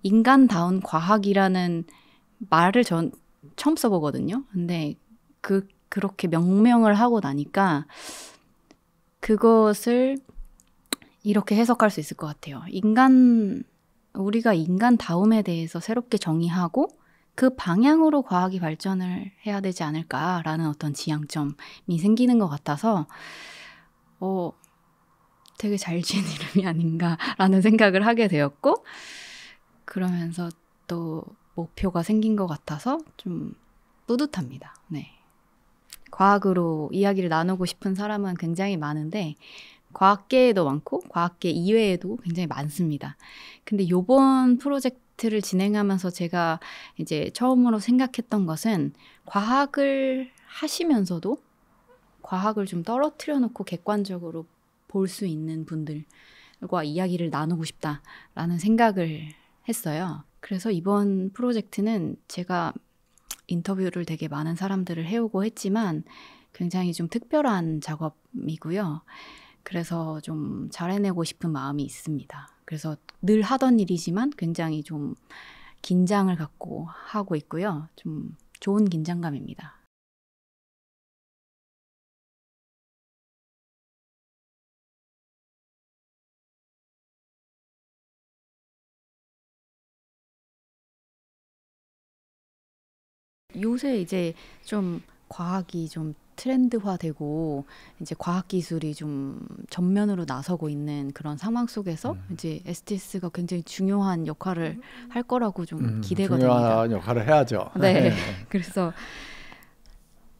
인간다운 과학이라는 말을 전 처음 써보거든요. 근데 그렇게 명명을 하고 나니까 그것을 이렇게 해석할 수 있을 것 같아요. 우리가 인간다움에 대해서 새롭게 정의하고 그 방향으로 과학이 발전을 해야 되지 않을까라는 어떤 지향점이 생기는 것 같아서 되게 잘 지은 이름이 아닌가라는 생각을 하게 되었고, 그러면서 또 목표가 생긴 것 같아서 좀 뿌듯합니다. 네. 과학으로 이야기를 나누고 싶은 사람은 굉장히 많은데 과학계에도 많고 과학계 이외에도 굉장히 많습니다. 근데 이번 프로젝트를 진행하면서 제가 이제 처음으로 생각했던 것은 과학을 하시면서도 과학을 좀 떨어뜨려 놓고 객관적으로 볼 수 있는 분들과 이야기를 나누고 싶다라는 생각을 했어요. 그래서 이번 프로젝트는 제가 인터뷰를 되게 많은 사람들을 해오고 했지만 굉장히 좀 특별한 작업이고요. 그래서 좀 잘해내고 싶은 마음이 있습니다. 그래서 늘 하던 일이지만 굉장히 좀 긴장을 갖고 하고 있고요. 좀 좋은 긴장감입니다. 요새 이제 좀 과학이 좀 트렌드화되고 이제 과학 기술이 좀 전면으로 나서고 있는 그런 상황 속에서 이제 STS가 굉장히 중요한 역할을 할 거라고 좀 기대가 됩니다. 중요한 역할을 해야죠. 네. 그래서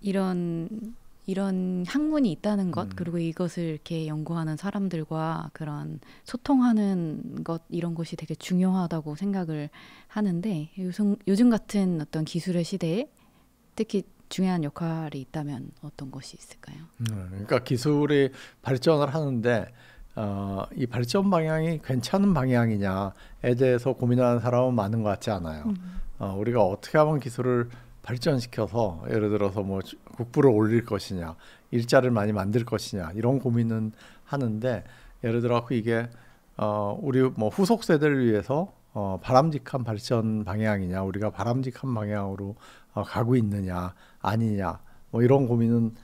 이런 학문이 있다는 것, 그리고 이것을 이렇게 연구하는 사람들과 그런 소통하는 것, 이런 것이 되게 중요하다고 생각을 하는데, 요즘 같은 어떤 기술의 시대에 특히 중요한 역할이 있다면 어떤 것이 있을까요? 그러니까 기술이 발전을 하는데 이 발전 방향이 괜찮은 방향이냐에 대해서 고민하는 사람은 많은 것 같지 않아요. 우리가 어떻게 하면 기술을 발전시켜서 예를 들어서 뭐 국부를 올릴 것이냐, 일자를 많이 만들 것이냐, 이런 고민은 하는데, 예를 들어 이게 우리 뭐 후속 세대를 위해서 바람직한 발전 방향이냐, 우리가 바람직한 방향으로 가고 있느냐 아니냐, 뭐 이런 고민은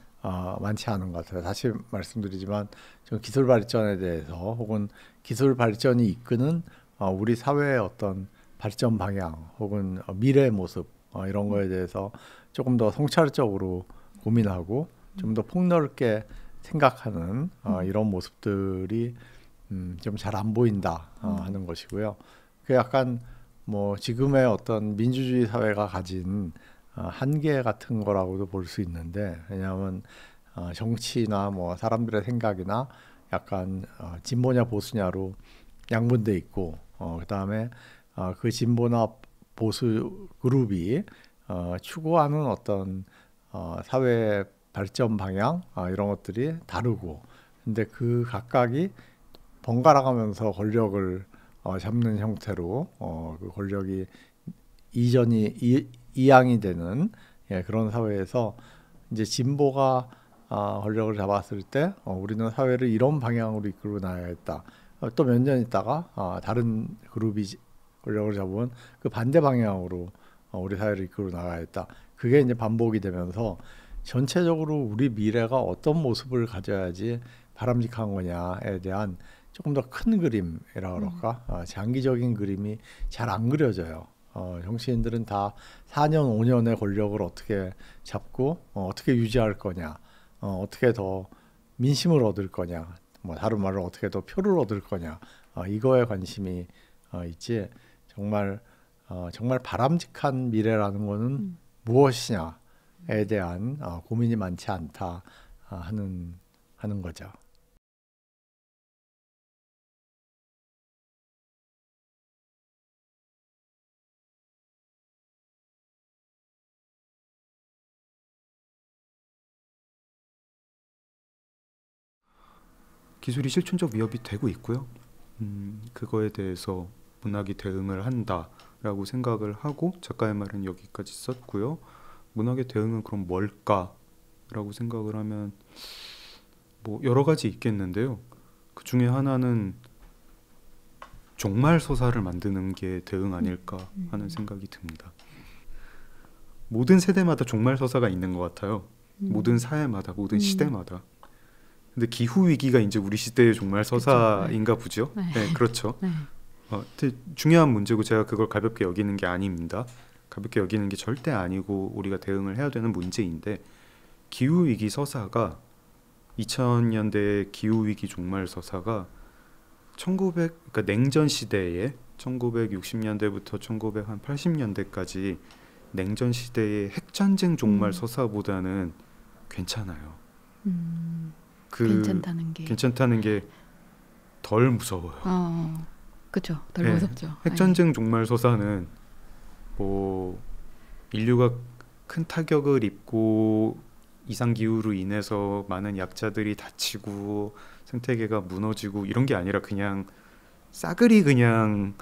많지 않은 것 같아요. 다시 말씀드리지만 좀 기술 발전에 대해서 혹은 기술 발전이 이끄는 우리 사회의 어떤 발전 방향 혹은 미래의 모습, 이런 거에 대해서 조금 더 성찰적으로 고민하고 좀 더 폭넓게 생각하는 이런 모습들이 좀 잘 안 보인다 하는 것이고요. 그 약간 뭐 지금의 어떤 민주주의 사회가 가진 한계 같은 거라고도 볼 수 있는데, 왜냐하면 정치나 뭐 사람들의 생각이나 약간 진보냐 보수냐로 양분돼 있고, 그다음에 그 진보나 보수 그룹이 추구하는 어떤 사회 발전 방향, 이런 것들이 다르고, 근데 그 각각이 번갈아가면서 권력을 잡는 형태로 그 권력이 이양이 되는 그런 사회에서 이제 진보가 권력을 잡았을 때 우리는 사회를 이런 방향으로 이끌고 나가야겠다. 또 몇 년 있다가 다른 그룹이 권력을 잡으면 그 반대 방향으로 우리 사회를 이끌고 나가야겠다. 그게 이제 반복이 되면서 전체적으로 우리 미래가 어떤 모습을 가져야지 바람직한 거냐에 대한 조금 더 큰 그림이라 그럴까? 장기적인 그림이 잘 안 그려져요. 정치인들은 다 4년, 5년의 권력을 어떻게 잡고 어떻게 유지할 거냐, 어떻게 더 민심을 얻을 거냐, 뭐 다른 말로 어떻게 더 표를 얻을 거냐, 이거에 관심이 있지, 정말 정말 바람직한 미래라는 거는 무엇이냐에 대한 고민이 많지 않다 하는 거죠. 기술이 실존적 위협이 되고 있고요. 그거에 대해서 문학이 대응을 한다라고 생각을 하고 작가의 말은 여기까지 썼고요. 문학의 대응은 그럼 뭘까라고 생각을 하면 뭐 여러 가지 있겠는데요. 그 중에 하나는 종말 서사를 만드는 게 대응 아닐까 하는 생각이 듭니다. 모든 세대마다 종말 서사가 있는 것 같아요. 모든 사회마다, 모든 시대마다. 근데 기후 위기가 이제 우리 시대의 종말 서사인가 보죠. 네. 네, 그렇죠. 네. 되게 중요한 문제고 제가 그걸 가볍게 여기는 게 아닙니다. 가볍게 여기는 게 절대 아니고 우리가 대응을 해야 되는 문제인데, 기후 위기 서사가 2000년대의 기후 위기 종말 서사가 그러니까 냉전 시대에 1960년대부터 1980년대까지 냉전 시대의 핵전쟁 종말 서사보다는 괜찮아요. 괜찮다는 게 덜 무서워요. 그렇죠. 덜 무섭죠. 핵전쟁 종말 서사는 뭐 인류가 큰 타격을 입고 이상 기후로 인해서 많은 약자들이 다치고 생태계가 무너지고 이런 게 아니라 그냥 싸그리 그냥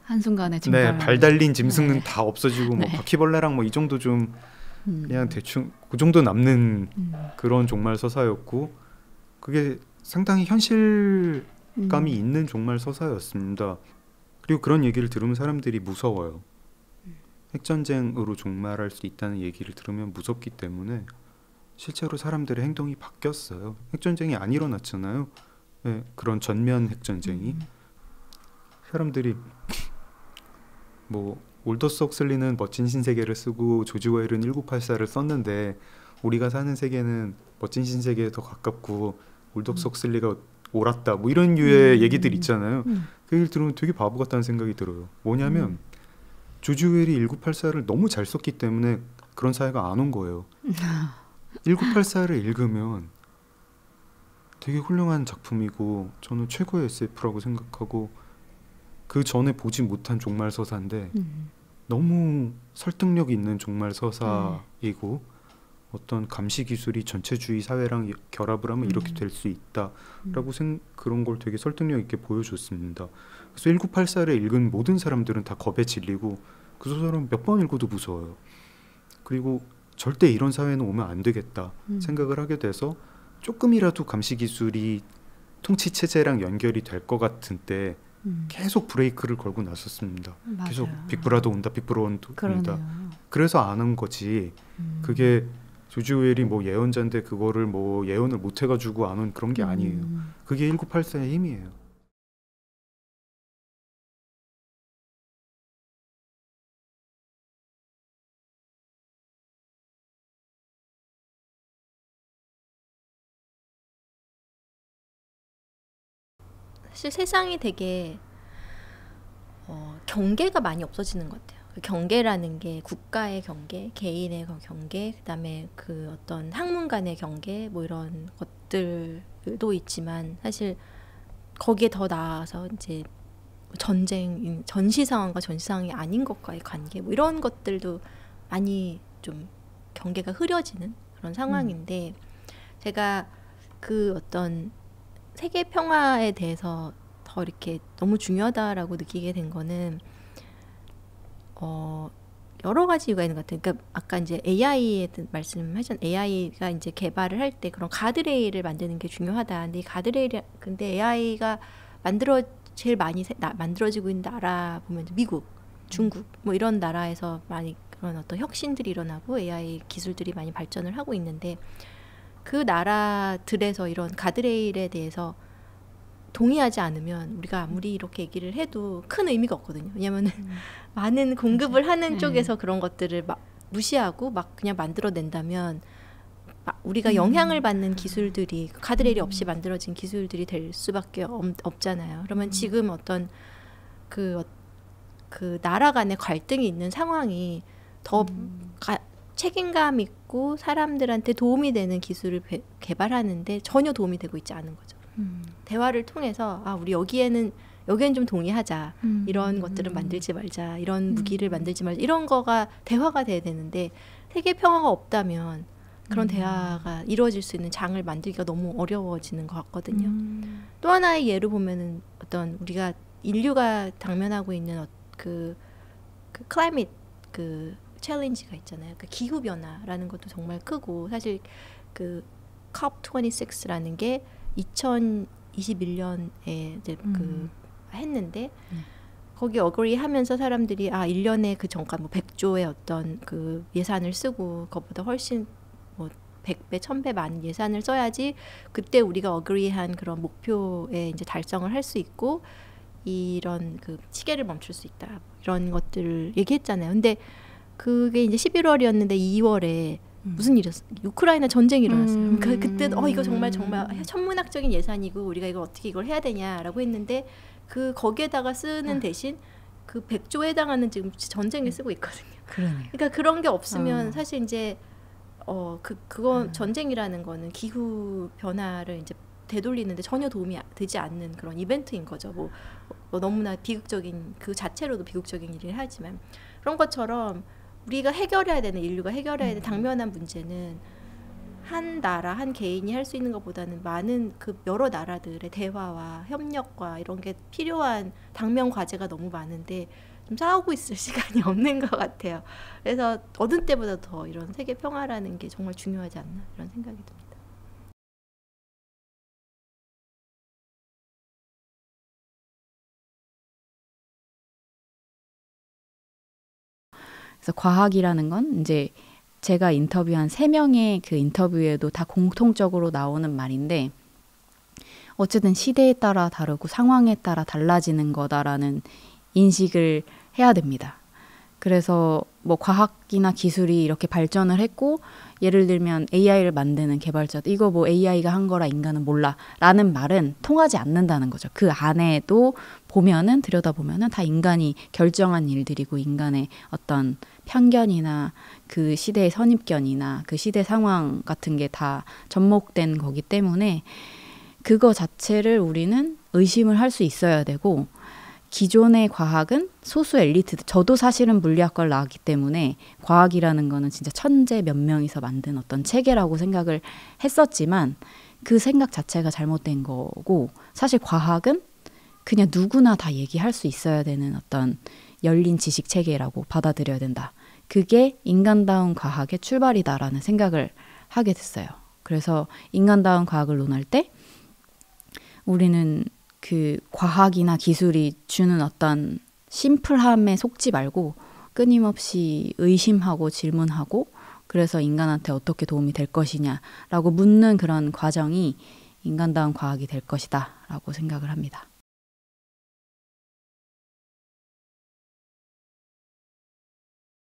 한순간에 발 달린 짐승은 다 없어지고 뭐 바퀴벌레랑 뭐 이 정도 좀 그냥 대충 그 정도 남는 그런 종말 서사였고, 그게 상당히 현실감이 있는 종말 서사였습니다. 그리고 그런 얘기를 들으면 사람들이 무서워요. 핵전쟁으로 종말할 수 있다는 얘기를 들으면 무섭기 때문에 실제로 사람들의 행동이 바뀌었어요. 핵전쟁이 안 일어났잖아요. 네, 그런 전면 핵전쟁이. 사람들이 뭐 올더스 헉슬리는 멋진 신세계를 쓰고 조지 오웰은 1984를 썼는데 우리가 사는 세계는 멋진 신세계에 더 가깝고 올더스 헉슬리가 옳았다 뭐 이런 류의 얘기들 있잖아요. 그 얘기를 들으면 되게 바보 같다는 생각이 들어요. 뭐냐면 조지 오웰이 1984를 너무 잘 썼기 때문에 그런 사회가 안 온 거예요. 1984를 읽으면 되게 훌륭한 작품이고 저는 최고의 SF라고 생각하고, 그 전에 보지 못한 종말 서사인데 너무 설득력 있는 종말 서사이고 어떤 감시 기술이 전체주의 사회랑 결합을 하면 이렇게 될 수 있다라고 그런 걸 되게 설득력 있게 보여줬습니다. 그래서 1984를 읽은 모든 사람들은 다 겁에 질리고 그 소설은 몇 번 읽어도 무서워요. 그리고 절대 이런 사회는 오면 안 되겠다 생각을 하게 돼서 조금이라도 감시 기술이 통치 체제랑 연결이 될 것 같은 때 계속 브레이크를 걸고 나섰습니다. 맞아요. 계속 빅브라더 온다, 빅브라더 온다. 그래서 아는 거지. 그게 조지 오웰이 뭐 예언자인데 그거를 뭐 예언을 못 해가지고 아는 그런 게 아니에요. 그게 1984의 힘이에요. 사실 세상이 되게 경계가 많이 없어지는 것 같아요. 그 경계라는 게 국가의 경계, 개인의 경계, 그다음에 그 어떤 학문 간의 경계 뭐 이런 것들도 있지만 사실 거기에 더 나아가서 이제 전쟁, 전시 상황과 전시 상황이 아닌 것과의 관계 뭐 이런 것들도 많이 좀 경계가 흐려지는 그런 상황인데 제가 그 어떤 세계 평화에 대해서 더 이렇게 너무 중요하다라고 느끼게 된 거는 여러 가지 이유가 있는 것 같아요. 그러니까 아까 이제 AI에 말씀하셨 AI가 이제 개발을 할 때 그런 가드레일을 만드는 게 중요하다. 근데 이 가드레일이 근데 AI가 제일 많이 만들어지고 있는 나라 보면 미국, 중국 뭐 이런 나라에서 많이 그런 어떤 혁신들이 일어나고 AI 기술들이 많이 발전을 하고 있는데 그 나라들에서 이런 가드레일에 대해서 동의하지 않으면 우리가 아무리 이렇게 얘기를 해도 큰 의미가 없거든요. 왜냐하면 많은 공급을 하는 쪽에서 그런 것들을 막 무시하고 막 그냥 만들어낸다면 우리가 영향을 받는 기술들이 가드레일이 없이 만들어진 기술들이 될 수밖에 없잖아요. 그러면 지금 어떤 그 나라 간의 갈등이 있는 상황이 더 책임감 있고 사람들한테 도움이 되는 기술을 개발하는데 전혀 도움이 되고 있지 않은 거죠. 대화를 통해서 우리 여기에는 좀 동의하자. 이런 것들은 만들지 말자. 이런 무기를 만들지 말자. 이런 거가 대화가 돼야 되는데 세계 평화가 없다면 그런 대화가 이루어질 수 있는 장을 만들기가 너무 어려워지는 것 같거든요. 또 하나의 예로 보면은 어떤 우리가 인류가 당면하고 있는 그 클라이밋 그 챌린지가 있잖아요. 그 기후 변화라는 것도 정말 크고 사실 그 COP26라는 게 2021년에 이제 그 했는데 거기 어그리하면서 사람들이 1년에 그 정가 뭐 100조의 어떤 그 예산을 쓰고 그것보다 훨씬 뭐 100배, 1000배 많은 예산을 써야지 그때 우리가 어그리한 그런 목표에 이제 달성을 할 수 있고 이런 그 시계를 멈출 수 있다. 이런 것들을 얘기했잖아요. 근데 그게 이제 11월이었는데 2월에 무슨 일이었어? 우크라이나 전쟁이 일어났어요. 그러니까 그때 이거 정말 천문학적인 예산이고 우리가 이걸 어떻게 이걸 해야 되냐라고 했는데 그 거기에다가 쓰는 대신 그 100조에 해당하는 지금 전쟁에 쓰고 있거든요. 그러니까 그런 게 없으면 사실 이제 그거 전쟁이라는 거는 기후 변화를 이제 되돌리는데 전혀 도움이 되지 않는 그런 이벤트인 거죠. 뭐 너무나 비극적인 그 자체로도 비극적인 일을 하지만 그런 것처럼 우리가 해결해야 되는 인류가 해결해야 되는 당면한 문제는 한 나라 한 개인이 할 수 있는 것보다는 많은 그 여러 나라들의 대화와 협력과 이런 게 필요한 당면 과제가 너무 많은데 좀 싸우고 있을 시간이 없는 것 같아요. 그래서 어느 때보다 더 이런 세계 평화라는 게 정말 중요하지 않나 이런 생각이 듭니다. 그래서 과학이라는 건 이제 제가 인터뷰한 3명의 그 인터뷰에도 다 공통적으로 나오는 말인데 어쨌든 시대에 따라 다르고 상황에 따라 달라지는 거다라는 인식을 해야 됩니다. 그래서 뭐 과학이나 기술이 이렇게 발전을 했고 예를 들면 AI를 만드는 개발자도 이거 뭐 AI가 한 거라 인간은 몰라 라는 말은 통하지 않는다는 거죠. 그 안에도 보면은 들여다보면은 다 인간이 결정한 일들이고 인간의 어떤 편견이나 그 시대의 선입견이나 그 시대 상황 같은 게 다 접목된 거기 때문에 그거 자체를 우리는 의심을 할 수 있어야 되고 기존의 과학은 소수 엘리트, 저도 사실은 물리학과를 나왔기 때문에 과학이라는 거는 진짜 천재 몇 명이서 만든 어떤 체계라고 생각을 했었지만 그 생각 자체가 잘못된 거고 사실 과학은 그냥 누구나 다 얘기할 수 있어야 되는 어떤 열린 지식 체계라고 받아들여야 된다. 그게 인간다운 과학의 출발이다라는 생각을 하게 됐어요. 그래서 인간다운 과학을 논할 때 우리는 그 과학이나 기술이 주는 어떤 심플함에 속지 말고 끊임없이 의심하고 질문하고 그래서 인간한테 어떻게 도움이 될 것이냐라고 묻는 그런 과정이 인간다운 과학이 될 것이다 라고 생각을 합니다.